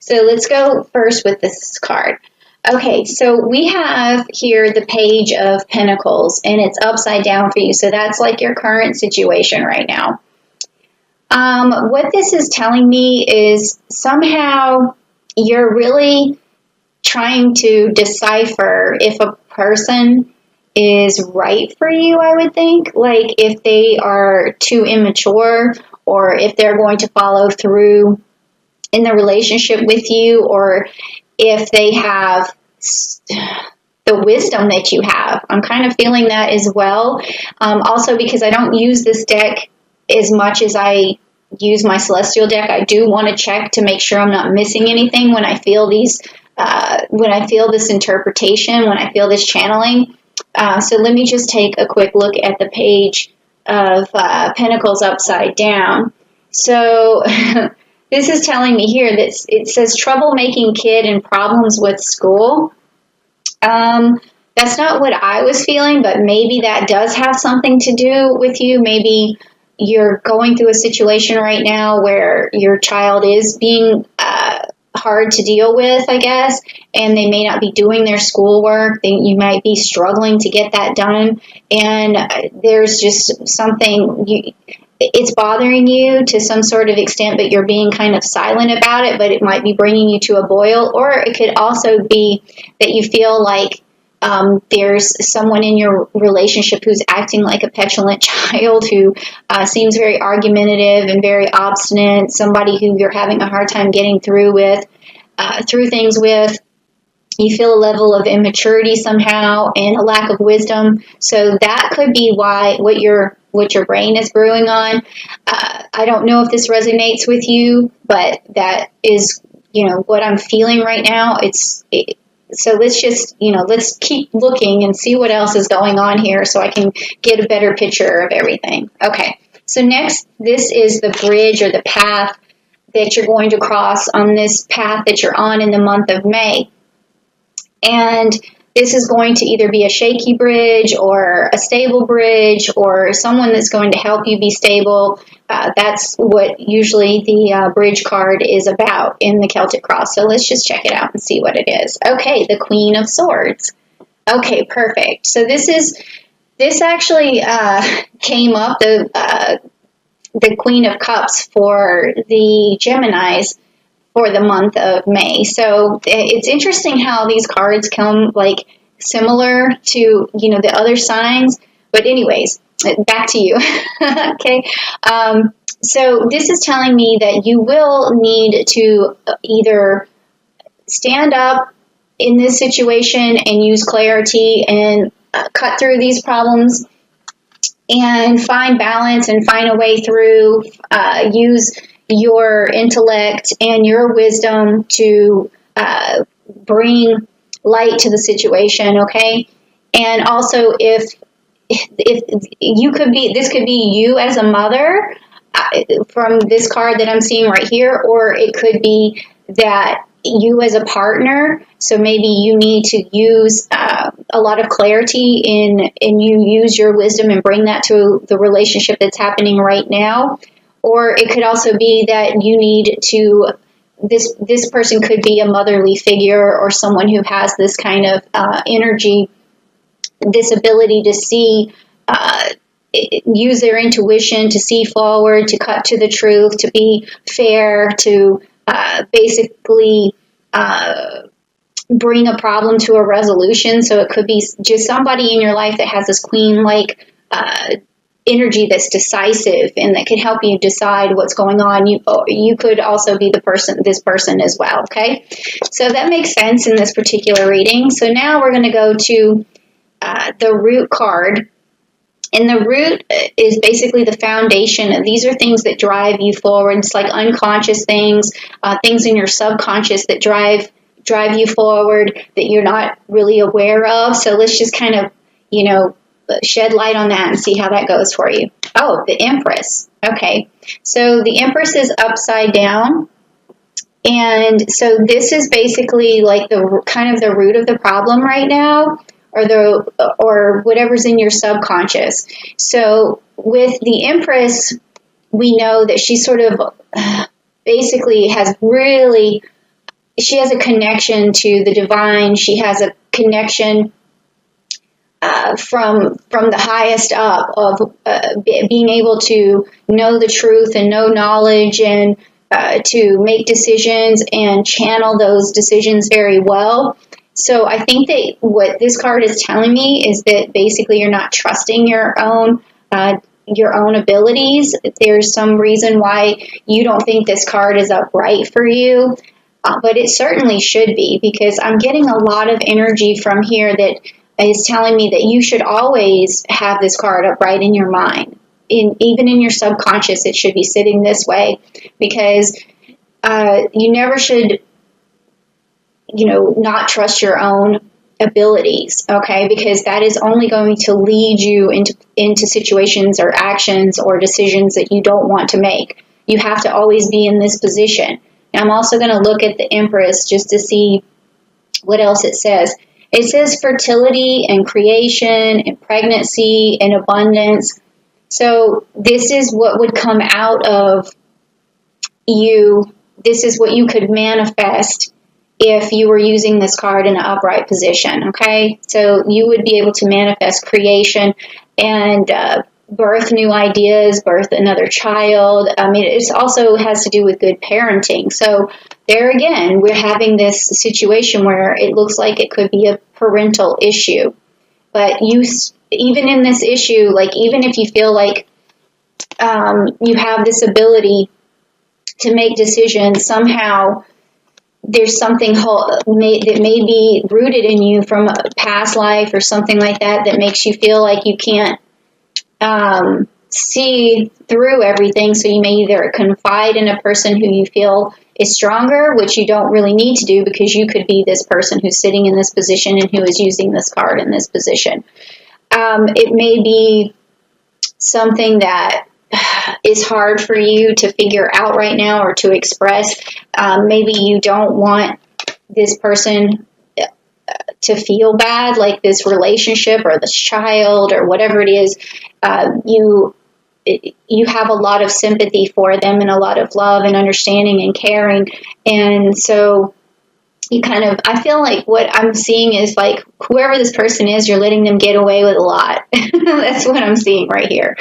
So let's go first with this card. Okay, so we have here the Page of Pentacles, and it's upside down for you. So that's like your current situation right now. What this is telling me is somehow you're really trying to decipher if a person is right for you, I would think. Like if they are too immature, or if they're going to follow through in the relationship with you, or if they have the wisdom that you have. I'm kind of feeling that as well. Also, because I don't use this deck as much as I use my celestial deck, I do want to check to make sure I'm not missing anything when I feel these, when I feel this interpretation, when I feel this channeling. So let me just take a quick look at the Page of Pentacles upside down. So this is telling me here that it says troublemaking kid and problems with school. That's not what I was feeling, but maybe that does have something to do with you. Maybe you're going through a situation right now where your child is being hard to deal with, I guess, and they may not be doing their schoolwork. You might be struggling to get that done, and there's just something, it's bothering you to some sort of extent, but you're being kind of silent about it, but it might be bringing you to a boil. Or it could also be that you feel like there's someone in your relationship who's acting like a petulant child, who seems very argumentative and very obstinate, somebody who you're having a hard time getting through things with. You feel a level of immaturity somehow and a lack of wisdom. So that could be why what your brain is brewing on. I don't know if this resonates with you, but that is, what I'm feeling right now. So let's just, let's keep looking and see what else is going on here so I can get a better picture of everything. Okay, so next, this is the bridge or the path that you're going to cross on this path that you're on in the month of May. And this is going to either be a shaky bridge or a stable bridge, or someone that's going to help you be stable. That's what usually the bridge card is about in the Celtic Cross. So let's just check it out and see what it is. Okay, the Queen of Swords. Okay, perfect. So this actually came up, the Queen of Cups for the Geminis for the month of May. So it's interesting how these cards come like similar to, the other signs. But anyways, back to you. Okay. So this is telling me that you will need to either stand up in this situation and use clarity and cut through these problems and find balance and find a way through, use your intellect and your wisdom to bring light to the situation, okay? And also, if you could be, this could be you as a mother from this card that I'm seeing right here, or it could be that you as a partner. So maybe you need to use a lot of clarity and you use your wisdom and bring that to the relationship that's happening right now. Or it could also be that you need to, this person could be a motherly figure or someone who has this kind of energy, this ability to see, use their intuition to see forward, to cut to the truth, to be fair, to basically bring a problem to a resolution. So it could be just somebody in your life that has this queen-like energy that's decisive and that can help you decide what's going on. You could also be this person as well, okay? So that makes sense in this particular reading. So now we're going to go to the root card. And the root is basically the foundation. These are things that drive you forward. It's like unconscious things, things in your subconscious that drive you forward that you're not really aware of. So let's just kind of, shed light on that and see how that goes for you. Oh, the Empress. Okay. So the Empress is upside down. And so this is basically like the kind of the root of the problem right now, or whatever's in your subconscious. So with the Empress, we know that she sort of basically has really she has a connection to the divine. She has a connection from the highest up of being able to know the truth and know knowledge and to make decisions and channel those decisions very well. So I think that what this card is telling me is that basically you're not trusting your own abilities. There's some reason why you don't think this card is upright for you, but it certainly should be, because I'm getting a lot of energy from here that is telling me that you should always have this card upright in your mind. Even in your subconscious, it should be sitting this way, because you never should, not trust your own abilities, okay? Because that is only going to lead you into situations or actions or decisions that you don't want to make. You have to always be in this position. Now, I'm also going to look at the Empress just to see what else it says. It says fertility and creation and pregnancy and abundance. So this is what would come out of you. This is what you could manifest if you were using this card in an upright position, okay? So you would be able to manifest creation and birth new ideas, birth another child. I mean, it also has to do with good parenting. So there again, we're having this situation where it looks like it could be a parental issue. But even in this issue, like even if you feel like you have this ability to make decisions, somehow there's something that may be rooted in you from a past life or something like that makes you feel like you can't see through everything. So you may either confide in a person who you feel is stronger, which you don't really need to do, because you could be this person who's sitting in this position and who is using this card in this position. It may be something that is hard for you to figure out right now or to express. Maybe you don't want this person to feel bad, like this relationship or this child or whatever it is. You have a lot of sympathy for them and a lot of love and understanding and caring. And so I feel like what I'm seeing is like whoever this person is, you're letting them get away with a lot. That's what I'm seeing right here.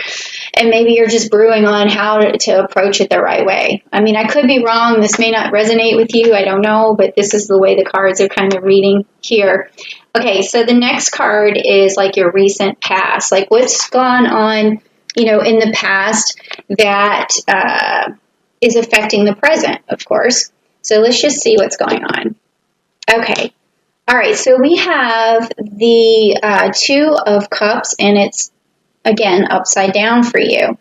And maybe you're just brewing on how to approach it the right way. I mean, I could be wrong. This may not resonate with you. I don't know, but this is the way the cards are kind of reading here. Okay, so the next card is like your recent past, like what's gone on, in the past that is affecting the present, of course. So let's just see what's going on. Okay. All right. So we have the Two of Cups, and it's, again, upside down for you.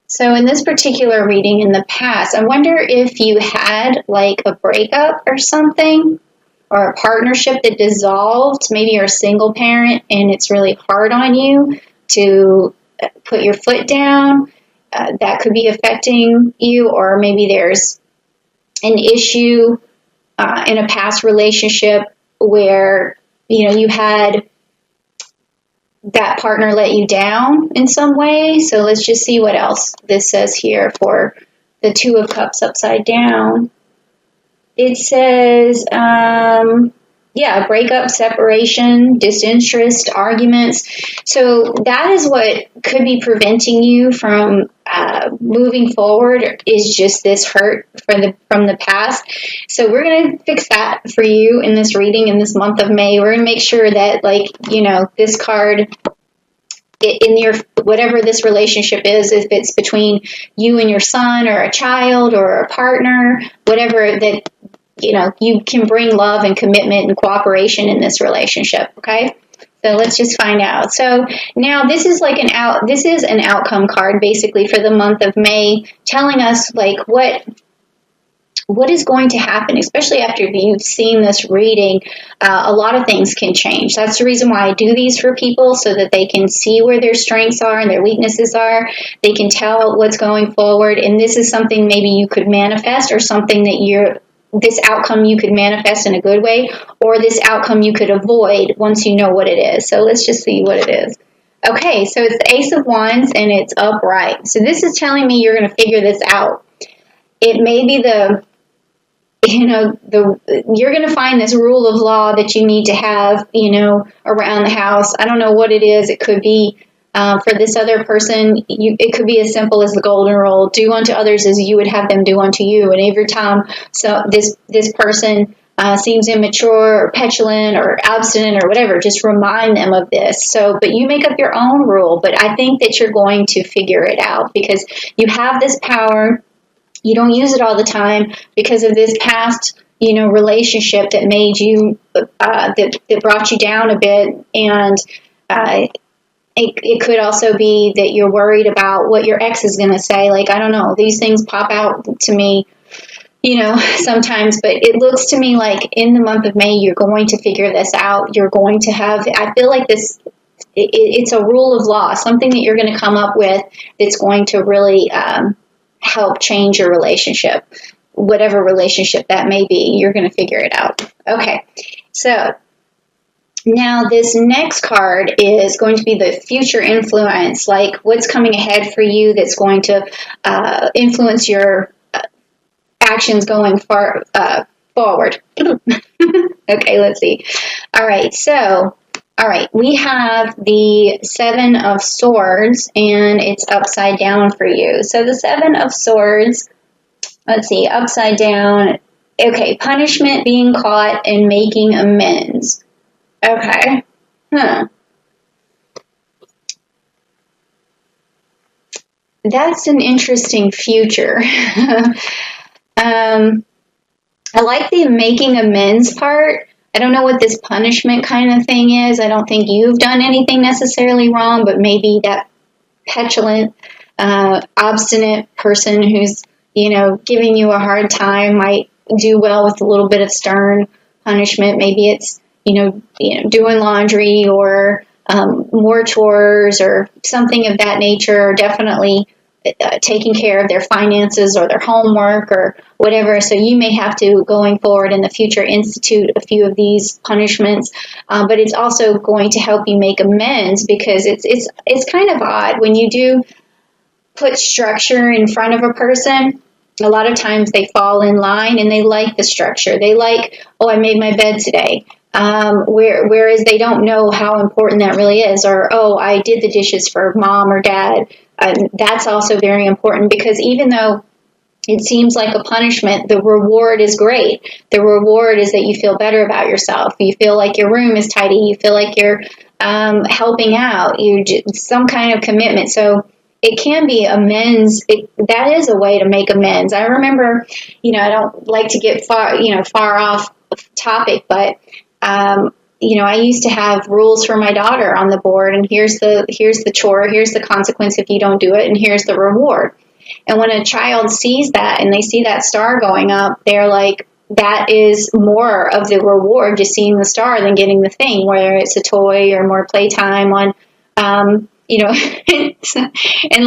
So in this particular reading in the past, I wonder if you had like a breakup or something, or a partnership that dissolved. Maybe you're a single parent and it's really hard on you to put your foot down. That could be affecting you, or maybe there's an issue in a past relationship where, you had that partner let you down in some way. So let's just see what else this says here for the Two of Cups upside down. It says, breakup, separation, disinterest, arguments. So that is what could be preventing you from moving forward, is just this hurt from the past. So we're going to fix that for you in this reading in this month of May. We're going to make sure that, this card in your, whatever this relationship is, if it's between you and your son or a child or a partner, whatever, that you can bring love and commitment and cooperation in this relationship. Okay. So let's just find out. So now this is like this is an outcome card basically for the month of May, telling us like what is going to happen, especially after you've seen this reading. A lot of things can change. That's the reason why I do these for people, so that they can see where their strengths are and their weaknesses are. They can tell what's going forward. And this is something maybe you could manifest, or something that this outcome you could manifest in a good way, or this outcome you could avoid once you know what it is. So let's just see what it is. Okay, so it's the Ace of Wands and it's upright. So this is telling me you're going to figure this out. It may be you're going to find this rule of law that you need to have, around the house. I don't know what it is. It could be for this other person. It could be as simple as the golden rule: do unto others as you would have them do unto you. And every time this person seems immature or petulant or obstinate or whatever, just remind them of this. But you make up your own rule. But I think that you're going to figure it out because you have this power. You don't use it all the time because of this past, relationship that made you, that brought you down a bit. And it could also be that you're worried about what your ex is going to say. Like, I don't know, these things pop out to me, sometimes, but it looks to me like in the month of May, you're going to figure this out. You're going to I feel like this, it's a rule of law, something that you're going to come up with that's going to really, help change your relationship, whatever relationship that may be. You're going to figure it out. Okay, so now this next card is going to be the future influence, like what's coming ahead for you that's going to influence your actions going forward. Okay, let's see. All right, we have the Seven of Swords, and it's upside down for you. So the Seven of Swords, let's see, upside down. Okay, punishment, being caught, and making amends. Okay. That's an interesting future. I like the making amends part. I don't know what this punishment kind of thing is. I don't think you've done anything necessarily wrong, but maybe that petulant, obstinate person who's, giving you a hard time might do well with a little bit of stern punishment. Maybe it's, doing laundry or more chores or something of that nature, or definitely taking care of their finances or their homework or whatever. So you may have to, going forward in the future, institute a few of these punishments. But it's also going to help you make amends, because it's kind of odd when you do put structure in front of a person. A lot of times they fall in line and they like the structure. They like, oh, I made my bed today. Whereas they don't know how important that really is. Or, oh, I did the dishes for mom or dad. That's also very important, because even though it seems like a punishment, the reward is great. The reward is that you feel better about yourself. You feel like your room is tidy. You feel like you're helping out. Some kind of commitment. So it can be amends. That is a way to make amends. I remember, I don't like to get far off topic, but I used to have rules for my daughter on the board, and here's the chore, here's the consequence if you don't do it, and here's the reward. And when a child sees that and they see that star going up, they're like, that is more of the reward, just seeing the star, than getting the thing, whether it's a toy or more playtime on, and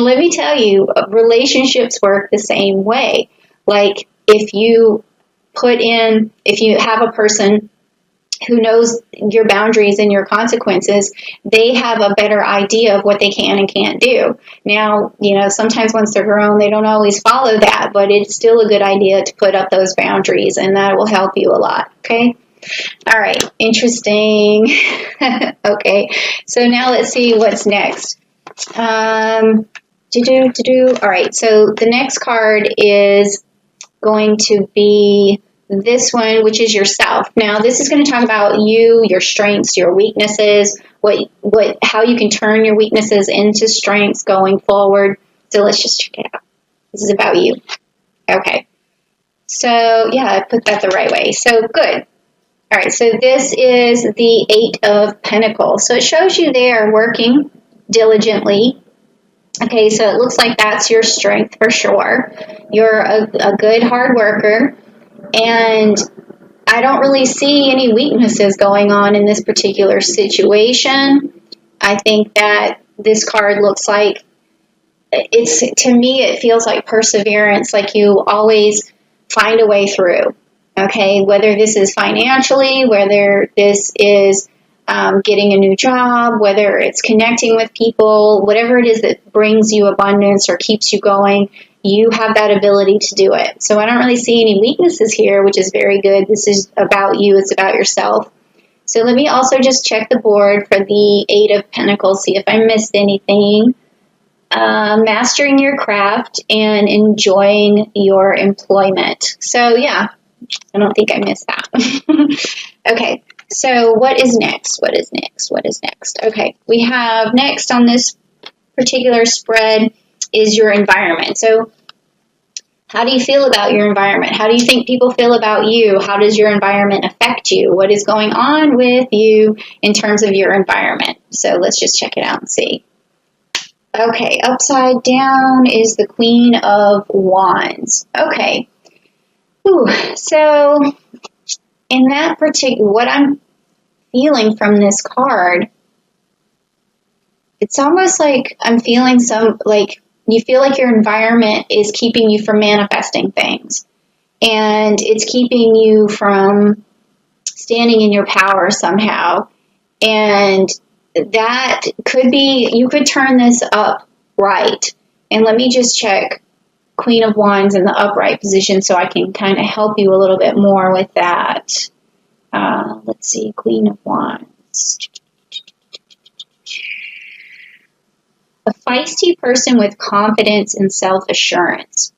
let me tell you, relationships work the same way. Like if you have a person who knows your boundaries and your consequences, they have a better idea of what they can and can't do. Now, sometimes once they're grown, they don't always follow that, but it's still a good idea to put up those boundaries, and that will help you a lot. Okay. All right. Interesting. Okay. So now let's see what's next. All right. So the next card is going to be this one, which is yourself. Now, this is going to talk about you, your strengths, your weaknesses, how you can turn your weaknesses into strengths going forward. So let's just check it out. This is about you. Okay. So, yeah, I put that the right way. So, good. All right. So this is the Eight of Pentacles. So it shows you there working diligently. Okay. So it looks like that's your strength for sure. You're a good hard worker. And I don't really see any weaknesses going on in this particular situation. I think that this card looks like to me, it feels like perseverance, like you always find a way through. Okay, whether this is financially, whether this is getting a new job, whether it's connecting with people, whatever it is that brings you abundance or keeps you going, you have that ability to do it. So I don't really see any weaknesses here, which is very good. This is about you. It's about yourself. So let me also just check the board for the Eight of Pentacles, see if I missed anything. Mastering your craft and enjoying your employment. So yeah, I don't think I missed that. Okay, so what is next? What is next? What is next? Okay, we have next on this particular spread is your environment. So how do you feel about your environment? How do you think people feel about you? How does your environment affect you? What is going on with you in terms of your environment? So let's just check it out and see. Okay, upside down is the Queen of Wands. Okay. Ooh, so in that particular, what I'm feeling from this card, it's almost like I'm feeling you feel like your environment is keeping you from manifesting things. And it's keeping you from standing in your power somehow. And that could be, you could turn this up right. And let me just check Queen of Wands in the upright position so I can kind of help you a little bit more with that. Let's see, Queen of Wands. A feisty person with confidence and self-assurance.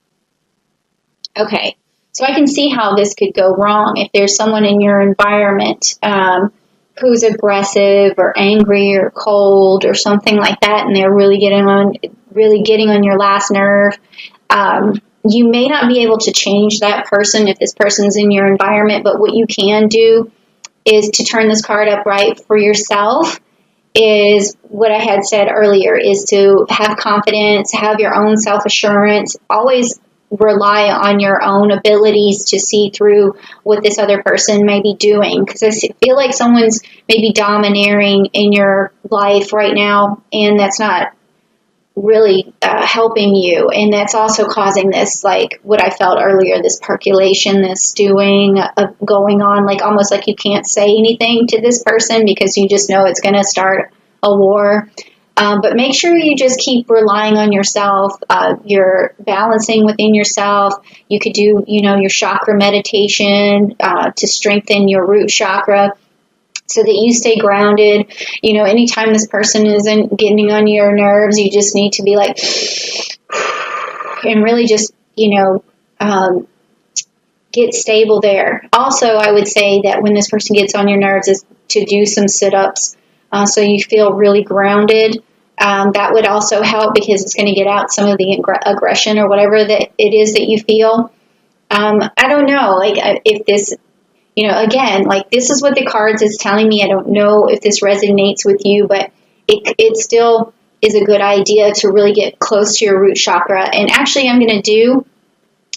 Okay, so I can see how this could go wrong if there's someone in your environment who's aggressive or angry or cold or something like that, and they're really getting on your last nerve. You may not be able to change that person if this person's in your environment, but what you can do is to turn this card upright for yourself is what I had said earlier, is to have confidence, have your own self-assurance, always rely on your own abilities to see through what this other person may be doing. Because I feel like someone's maybe domineering in your life right now, and that's not really helping you. And that's also causing this, like what I felt earlier, this percolation, this stewing going on, like almost like you can't say anything to this person because you just know it's going to start a war. But make sure you just keep relying on yourself. You're balancing within yourself. You could do, your chakra meditation to strengthen your root chakra so that you stay grounded. Anytime this person isn't getting on your nerves, you just need to be like, and really just, get stable there. Also, I would say that when this person gets on your nerves is to do some sit-ups so you feel really grounded. That would also help because it's going to get out some of the aggression or whatever that it is that you feel. I don't know, if this, again, this is what the cards is telling me. I don't know if this resonates with you, but it still is a good idea to really get close to your root chakra. And actually, I'm going to do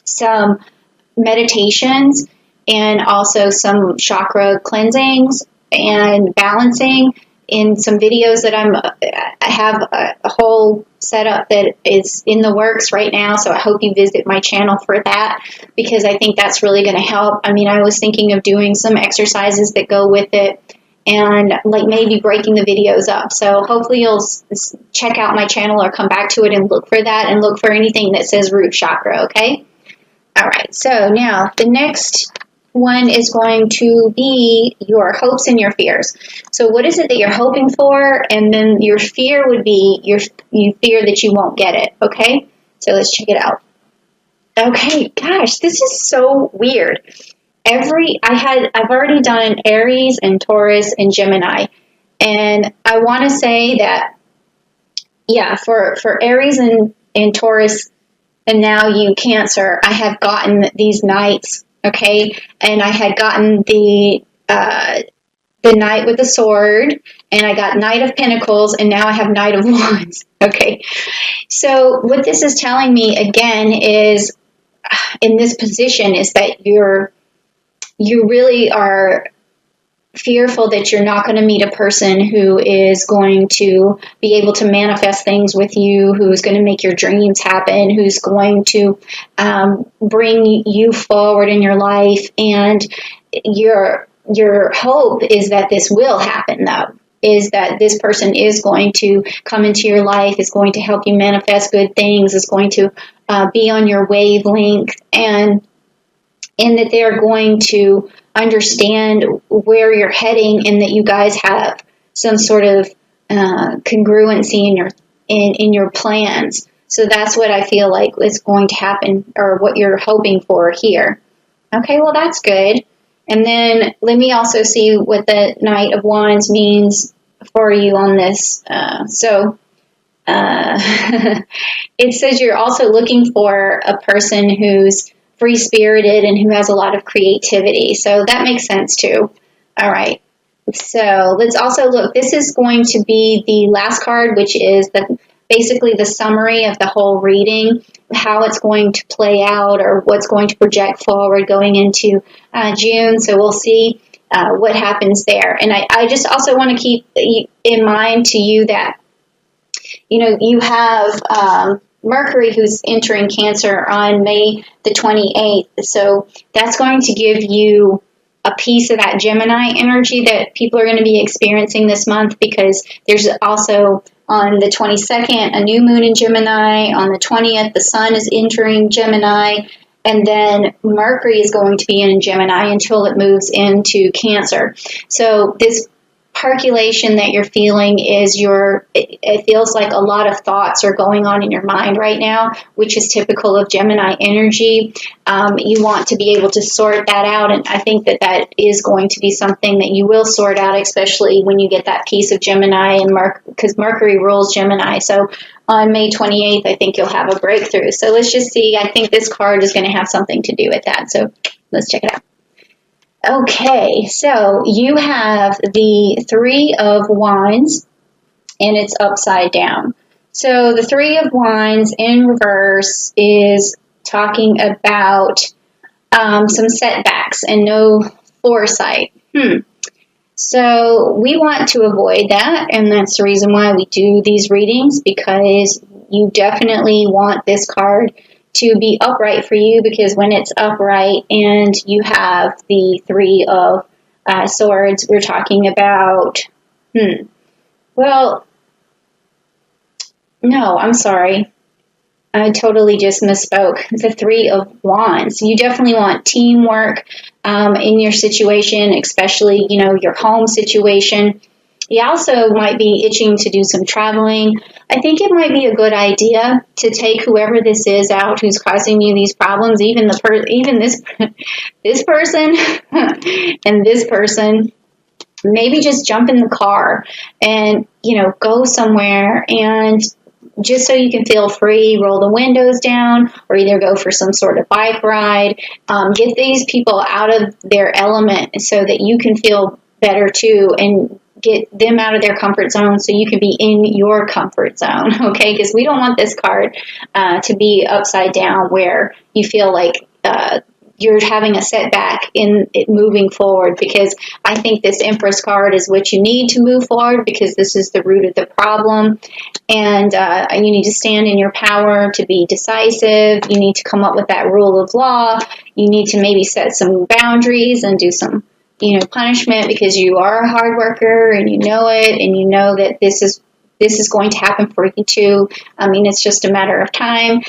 some meditations and also some chakra cleansings and balancing in some videos that I have a whole setup that is in the works right now. So I hope you visit my channel for that because I think that's really going to help. I was thinking of doing some exercises that go with it and maybe breaking the videos up. So hopefully you'll check out my channel or come back to it and look for that and look for anything that says root chakra. Okay. All right. So now the next one is going to be your hopes and your fears. So what is it that you're hoping for? And then your fear would be you fear that you won't get it. Okay. So let's check it out. Okay. Gosh, this is so weird. I've already done Aries and Taurus and Gemini. And I want to say that, yeah, for Aries and Taurus and now you Cancer, I have gotten these knights. Okay, and I had gotten the Knight with the Sword, and I got Knight of Pentacles, and now I have Knight of Wands. Okay, so what this is telling me again is, in this position, is that you really are fearful that you're not going to meet a person who is going to be able to manifest things with you, who's going to make your dreams happen, who's going to bring you forward in your life. And your hope is that this will happen, though. is that this person is going to come into your life, is going to help you manifest good things, is going to be on your wavelength, and that they're going to understand where you're heading, and that you guys have some sort of congruency in your plans. So that's what I feel like is going to happen, or what you're hoping for here. Okay, well, that's good. And then let me also see what the Knight of Wands means for you on this. It says you're also looking for a person who's free-spirited and who has a lot of creativity. So that makes sense too. All right. So let's also look. This is going to be the last card, which is basically the summary of the whole reading, how it's going to play out, or what's going to project forward going into June. So we'll see what happens there. And I just also want to keep in mind to you that, you have Mercury who's entering Cancer on May the 28th. So that's going to give you a piece of that Gemini energy that people are going to be experiencing this month, because there's also on the 22nd a new moon in Gemini. On the 20th, the sun is entering Gemini. And then Mercury is going to be in Gemini until it moves into Cancer. So this percolation that you're feeling is it feels like a lot of thoughts are going on in your mind right now, which is typical of Gemini energy. You want to be able to sort that out, and I think that is going to be something that you will sort out, especially when you get that piece of Gemini, and because Mercury rules Gemini. So on May 28th, I think you'll have a breakthrough. So let's just see. I think this card is going to have something to do with that. So let's check it out. Okay, so you have the Three of Wands, and it's upside down. So the Three of Wands in reverse is talking about some setbacks and no foresight. So we want to avoid that, and that's the reason why we do these readings, because you definitely want this card to be upright for you, because when it's upright and you have the Three of Swords, we're talking about, well, no, I'm sorry. I totally just misspoke. The Three of Wands. You definitely want teamwork in your situation, especially, your home situation. You also might be itching to do some traveling. I think it might be a good idea to take whoever this is out who's causing you these problems, even this person and this person. Maybe just jump in the car and, go somewhere, and just so you can feel free, roll the windows down, or either go for some sort of bike ride. Get these people out of their element so that you can feel better too, and get them out of their comfort zone so you can be in your comfort zone, okay? Because we don't want this card to be upside down where you feel like you're having a setback in it moving forward, because I think this Empress card is what you need to move forward, because this is the root of the problem. And you need to stand in your power to be decisive. You need to come up with that rule of law. You need to maybe set some boundaries and do some punishment, because you are a hard worker and you know it, and you know that this is going to happen for you too. I mean, it's just a matter of time.